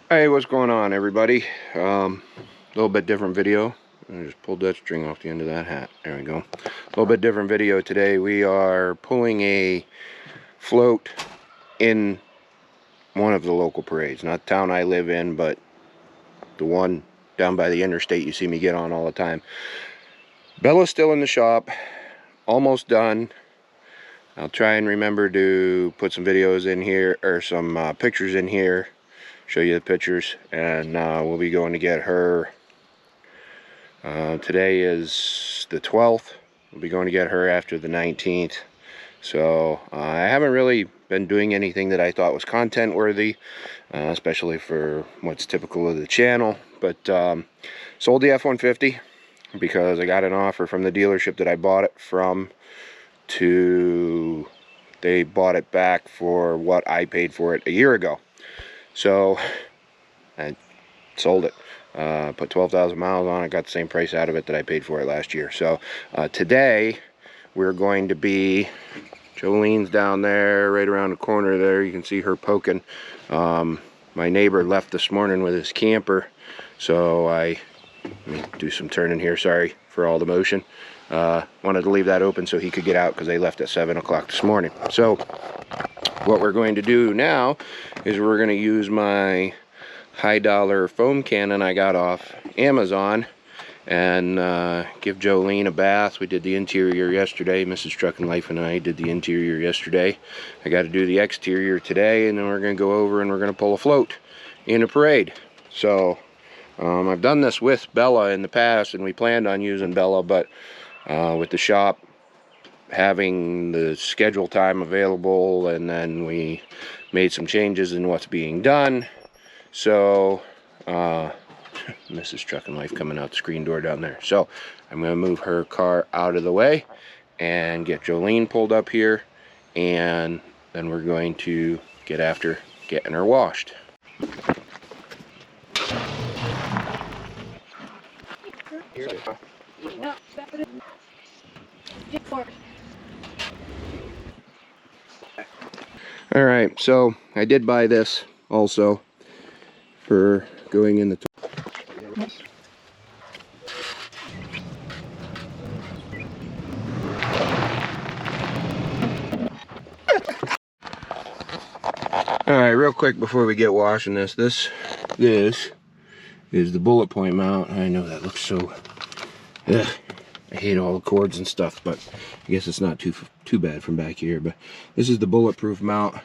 Hey, what's going on, everybody? A little bit different video. I just pulled that string off the end of that hat. There we go. A little bit different video today. We are pulling a float in one of the local parades. Not the town I live in, but the one down by the interstate you see me get on all the time. Bella's still in the shop. Almost done. I'll try and remember to put some videos in here, or some pictures in here. Show you the pictures, and we'll be going to get her. Today is the 12th. We'll be going to get her after the 19th. So I haven't really been doing anything that I thought was content worthy, especially for what's typical of the channel. But sold the F-150 because I got an offer from the dealership that I bought it from. They bought it back for what I paid for it a year ago. So I sold it. Put 12,000 miles on it, got the same price out of it that I paid for it last year. So today we're going to be, Jolene's down there, right around the corner there. You can see her poking. My neighbor left this morning with his camper, so let me do some turning here, sorry for all the motion. Wanted to leave that open so he could get out because they left at 7 o'clock this morning. So what we're going to do now is we're going to use my high dollar foam cannon I got off Amazon and give Jolene a bath. We did the interior yesterday. Mrs. Truck and Life and I did the interior yesterday. I got to do the exterior today, and then we're going to go over and we're going to pull a float in a parade. So I've done this with Bella in the past, and we planned on using Bella, but with the shop having the schedule time available, and then we made some changes in what's being done. So Mrs. Truck and Life coming out the screen door down there. So I'm going to move her car out of the way and get Jolene pulled up here, and then we're going to get after getting her washed. Alright, so I did buy this also for going in the Alright, real quick before we get washing this is the bullet point mount. I know that looks so, ugh, I hate all the cords and stuff, but I guess it's not too bad from back here. But this is the bulletproof mount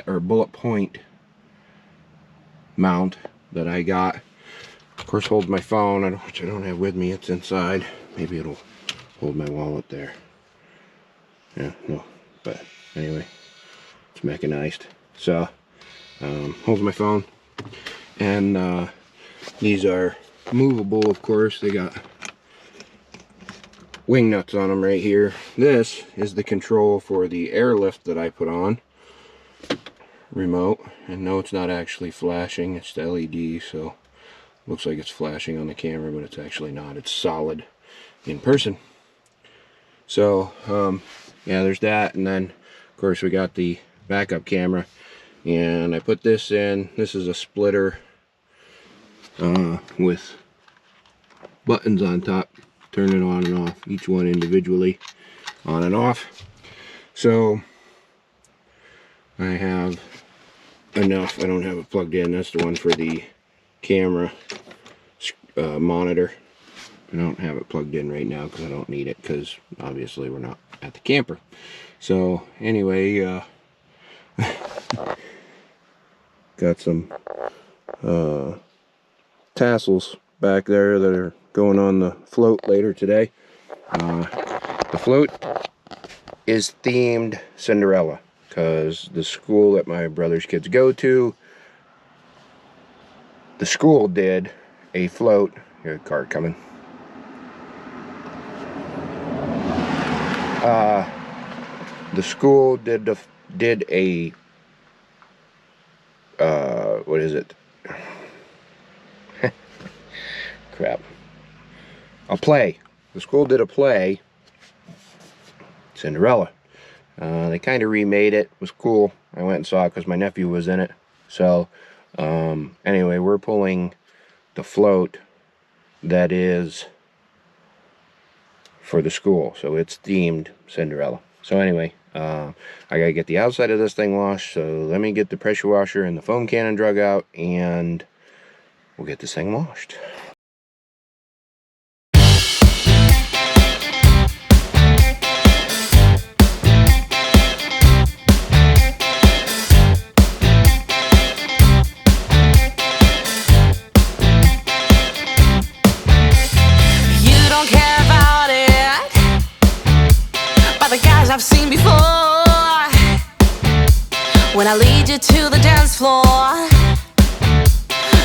or bullet point mount that I got. Of course, holds my phone, which I don't have with me. It's inside. Maybe it'll hold my wallet there. Yeah, no, but anyway, it's mechanized. So holds my phone, and these are movable, of course. They got wing nuts on them right here. This is the control for the airlift that I put on, remote. And no, it's not actually flashing, it's the LED, so looks like it's flashing on the camera, but it's actually not. It's solid in person. So yeah, there's that. And then of course we got the backup camera, and I put this in. This is a splitter with buttons on top, turn it on and off, each one individually on and off. So I have enough. I don't have it plugged in. That's the one for the camera monitor. I don't have it plugged in right now because I don't need it, because obviously we're not at the camper. So anyway, got some tassels back there that are going on the float later today. The float is themed Cinderella, because the school that my brother's kids go to, the school did a float. Here's a car coming. The school did a what is it? Crap. A play. The school did a play, Cinderella. They kind of remade it. It was cool. I went and saw it because my nephew was in it. So Anyway, we're pulling the float that is for the school, so it's themed Cinderella. So anyway, I gotta get the outside of this thing washed, so let me get the pressure washer and the foam cannon drug out, and we'll get this thing washed. I've seen before. When I lead you to the dance floor,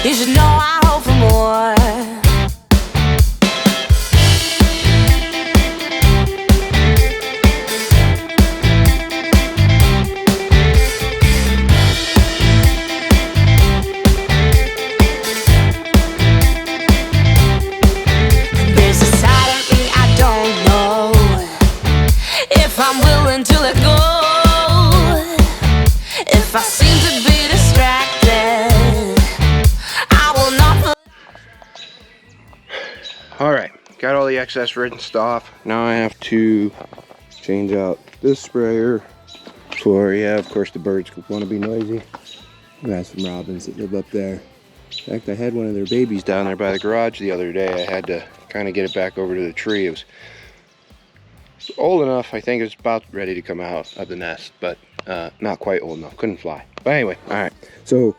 you should know I hope for more. There's a side of me I don't know if I'm willing to let go. If I seem to be distracted, I will not. Alright, got all the excess rinsed off. Now I have to change out this sprayer for, yeah, of course the birds want to be noisy. I got some robins that live up there. In fact, I had one of their babies down there by the garage the other day. I had to kind of get it back over to the tree. It was old enough, I think it's about ready to come out of the nest, but not quite old enough, couldn't fly. But anyway, all right, so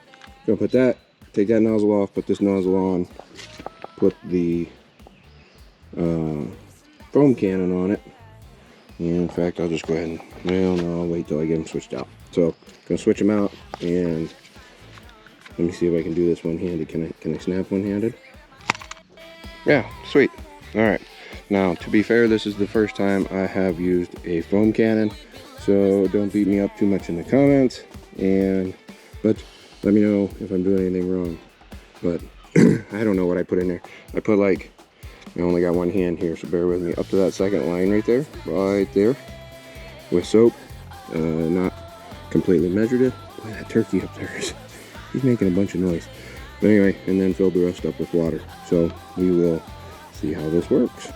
gonna put that, take that nozzle off, put this nozzle on, put the foam cannon on it, and in fact I'll just go ahead and, well no, I'll wait till I get them switched out. So gonna switch them out, and let me see if I can do this one-handed. Can I snap one-handed? Yeah, sweet. All right. Now, to be fair, this is the first time I have used a foam cannon, so don't beat me up too much in the comments, but let me know if I'm doing anything wrong. But I don't know what I put in there. I put like, I only got one hand here, so bear with me, up to that second line right there, with soap. Not completely measured it. Boy, that turkey up there he's making a bunch of noise. But anyway, and then filled the rest up with water. So we will see how this works.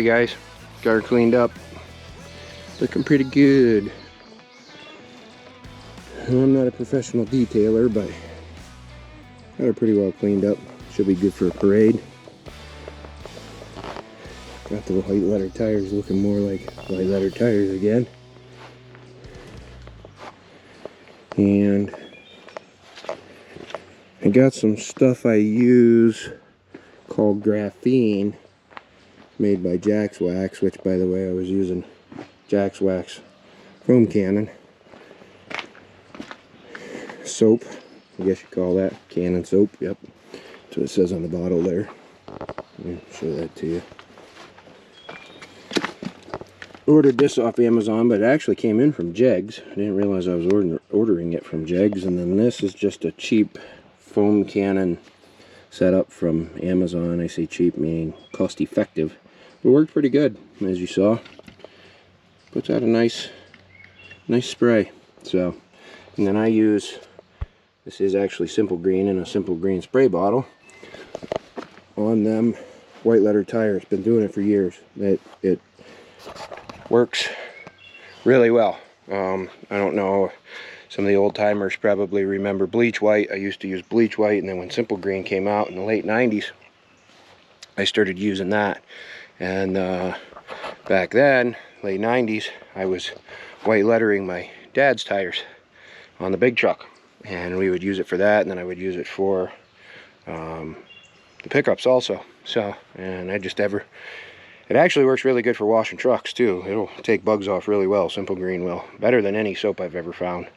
Alrighty guys, got her cleaned up. Looking pretty good. I'm not a professional detailer, but got her pretty well cleaned up. Should be good for a parade. Got the white letter tires looking more like white letter tires again. And I got some stuff I use called graphene, made by Jack's Wax, which by the way I was using Jack's Wax foam cannon soap, I guess you call that cannon soap. Yep, that's what it says on the bottle there. Let me show that to you. Ordered this off Amazon, but it actually came in from Jegs. I didn't realize I was ordering it from Jegs. And then this is just a cheap foam cannon setup from Amazon. I say cheap meaning cost effective. It worked pretty good, as you saw. Puts out a nice spray. So, and then I use, this is actually Simple Green in a Simple Green spray bottle on them white letter tires. Been doing it for years. It works really well. I don't know, some of the old timers probably remember Bleach White. I used to use Bleach White, and then when Simple Green came out in the late 90s, I started using that. And back then, late 90s, I was white lettering my dad's tires on the big truck, and we would use it for that, and then I would use it for the pickups also. So, and it actually works really good for washing trucks too. It'll take bugs off really well. Simple Green will. Better than any soap I've ever found.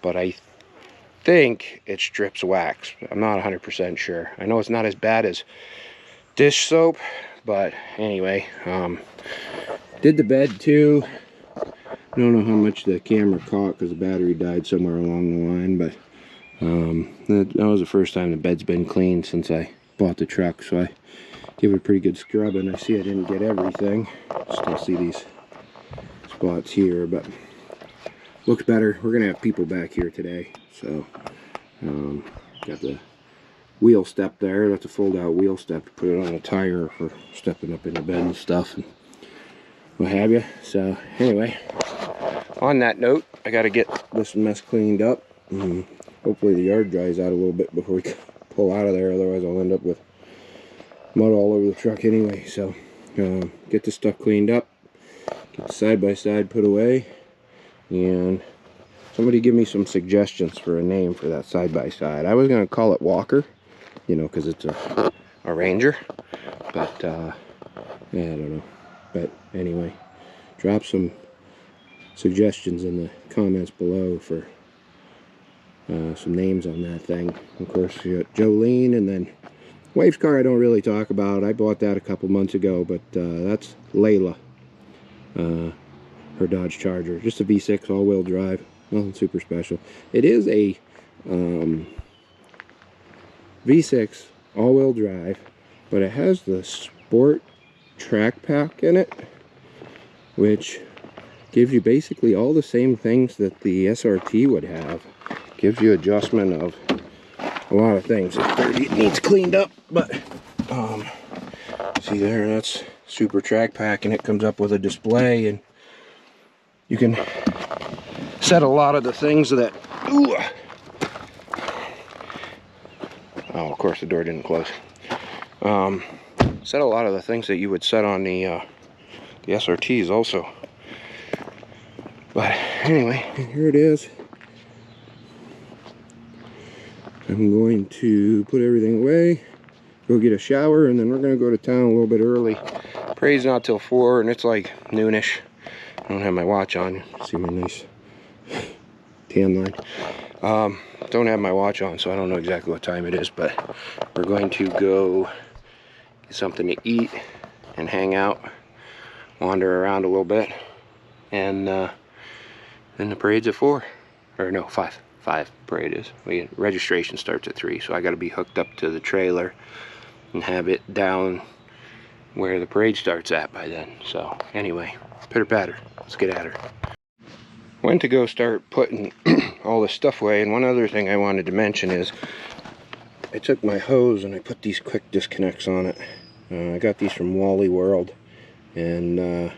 But I think it strips wax. I'm not 100% sure. I know it's not as bad as dish soap, but anyway, did the bed too. I don't know how much the camera caught because the battery died somewhere along the line, but that was the first time the bed's been cleaned since I bought the truck, so I give it a pretty good scrub. And I see I didn't get everything. Still see these spots here, but looks better. We're gonna have people back here today, so got the wheel step there. That's a fold-out wheel step to put it on a tire for stepping up in the bed and stuff and what have you. So anyway, on that note, I got to get this mess cleaned up. Hopefully the yard dries out a little bit before we pull out of there, otherwise I'll end up with mud all over the truck anyway. So get this stuff cleaned up, get the side-by-side put away, and somebody give me some suggestions for a name for that side-by-side. I was going to call it Walker, you know, because it's a Ranger, but yeah, I don't know. But anyway, drop some suggestions in the comments below for some names on that thing. Of course, you got Jolene, and then wife's car I don't really talk about. I bought that a couple months ago, but that's Layla, her Dodge Charger. Just a V6 all-wheel drive, nothing super special. It is a V6 all-wheel drive, but it has the Sport Track Pack in it, which gives you basically all the same things that the SRT would have. Gives you adjustment of a lot of things. It's dirty, it needs cleaned up, but see there, that's Super Track Pack, and it comes up with a display, and you can set a lot of the things that oh, of course the door didn't close. Set a lot of the things that you would set on the SRTs also. But anyway, here it is. I'm going to put everything away, go get a shower, and then we're going to go to town a little bit early. Parade's not till 4, and it's like noonish. I don't have my watch on. See my nice tan line. Don't have my watch on, so I don't know exactly what time it is, but we're going to go get something to eat and hang out, wander around a little bit, and then the parade's at 4, or no, 5 parade is. Registration starts at 3, so I got to be hooked up to the trailer and have it down where the parade starts at by then. So anyway, pitter patter, let's get at her. Went to go start putting all this stuff away, and one other thing I wanted to mention is I took my hose and I put these quick disconnects on it. I got these from Wally World, and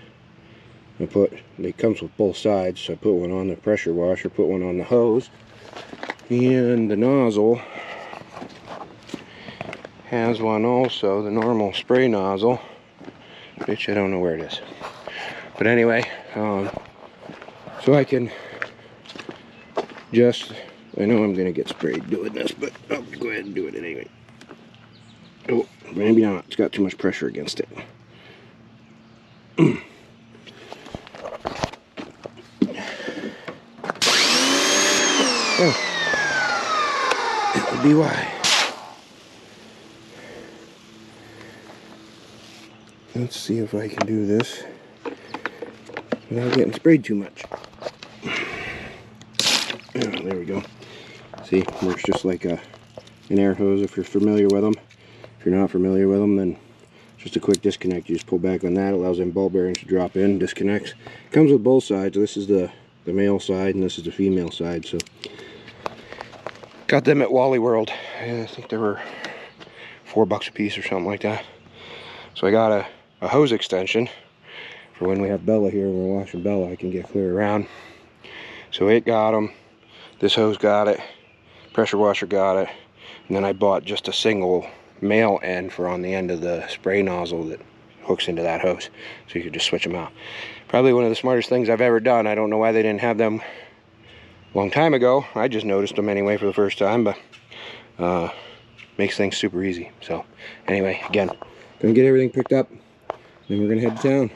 it comes with both sides, so I put one on the pressure washer, put one on the hose, and the nozzle has one also, the normal spray nozzle, which I don't know where it is. But anyway, so I can just, I know I'm gonna get sprayed doing this, but I'll go ahead and do it anyway. Oh, maybe not, it's got too much pressure against it. Oh, that would be why. Let's see if I can do this without getting sprayed too much. Oh, there we go. See, works just like an air hose if you're familiar with them. If you're not familiar with them, then just a quick disconnect. You just pull back on that, allows them ball bearings to drop in, disconnects. Comes with both sides. This is the male side and this is the female side. So got them at Wally World. I think they were $4 a piece or something like that. So I got a hose extension for when we have Bella here and we're washing Bella, I can get clear around. So it got them, this hose got it, pressure washer got it, and then I bought just a single male end for on the end of the spray nozzle that hooks into that hose, so you could just switch them out. Probably one of the smartest things I've ever done. I don't know why they didn't have them a long time ago. I just noticed them anyway for the first time, but makes things super easy. So anyway, again, gonna get everything picked up, then we're gonna head to town.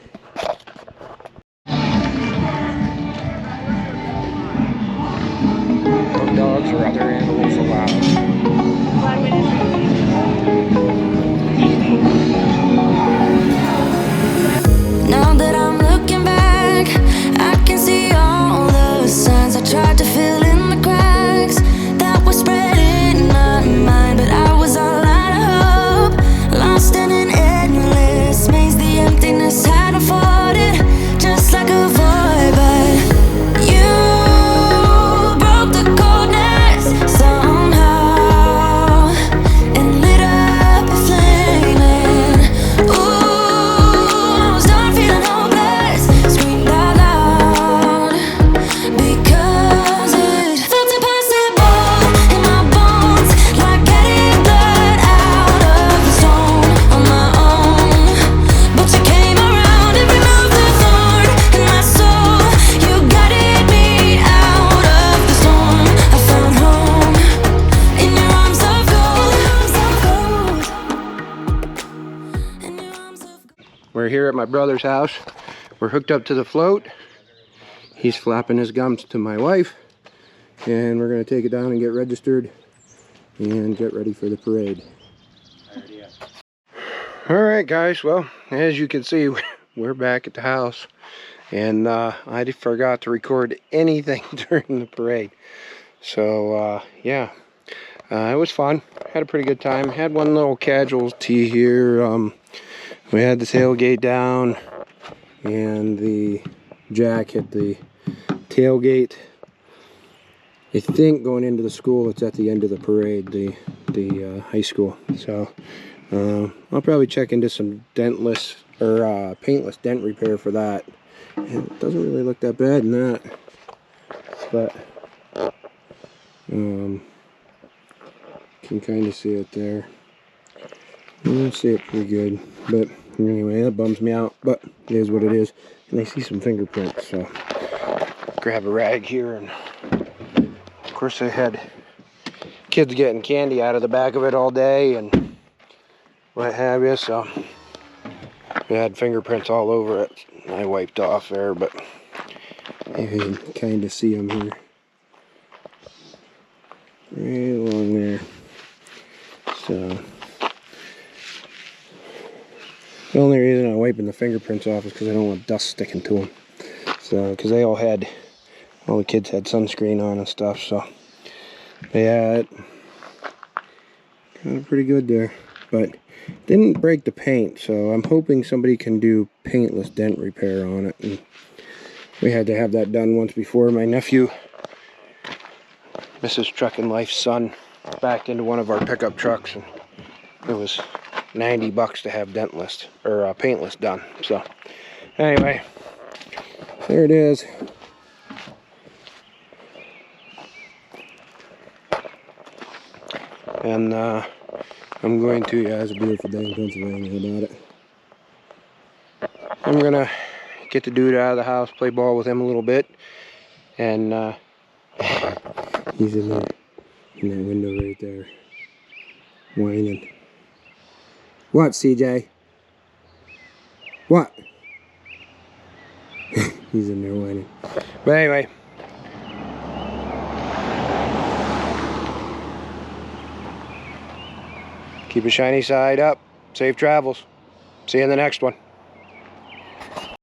No dogs or other animals allowed. Now that I'm looking back, I can see all the signs I tried to fill in the cracks that were spread in my mind, but I was all out of hope, lost in an endless maze. The emptiness had unfolded just like a void, but you broke the coldness somehow and lit up a flame. Ooh, I was done feeling hopeless, screamed out loud because it felt impossible in my bones, like getting blood out of the stone on my own. But you came around and removed the thorn in my soul. You guided me out of the storm. I found home in your arms of gold, in your arms of gold. We're here at my brother's house. We're hooked up to the float. He's flapping his gums to my wife, and we're gonna take it down and get registered and get ready for the parade. All right, guys, well, as you can see, we're back at the house, and I forgot to record anything during the parade. So yeah, it was fun. Had a pretty good time. Had one little casualty here. We had the tailgate down, and the jack hit the tailgate. I think going into the school, it's at the end of the parade, the high school. So I'll probably check into some dentless or paintless dent repair for that. And it doesn't really look that bad in that, but can kind of see it there. You can see it pretty good, but anyway, that bums me out, but it is what it is. And I see some fingerprints, so grab a rag here, and of course I had kids getting candy out of the back of it all day and what have you, so we had fingerprints all over it. I wiped off there, but you can kind of see them here, right along there. So the only reason I'm wiping the fingerprints off is because I don't want dust sticking to them. So, because all the kids had sunscreen on and stuff, so yeah, it kind of pretty good there, but didn't break the paint, so I'm hoping somebody can do paintless dent repair on it. And we had to have that done once before. My nephew, Mrs. Truck and Life's son, backed into one of our pickup trucks, and it was $90 to have dentless or paintless done. So anyway, there it is. And I'm going to, yeah, it's a beautiful day in Pennsylvania, how about it? I'm gonna get the dude out of the house, play ball with him a little bit, and he's in there, in that window right there, whining. What, CJ? What? He's in there whining. But anyway. Keep a shiny side up. Safe travels. See you in the next one.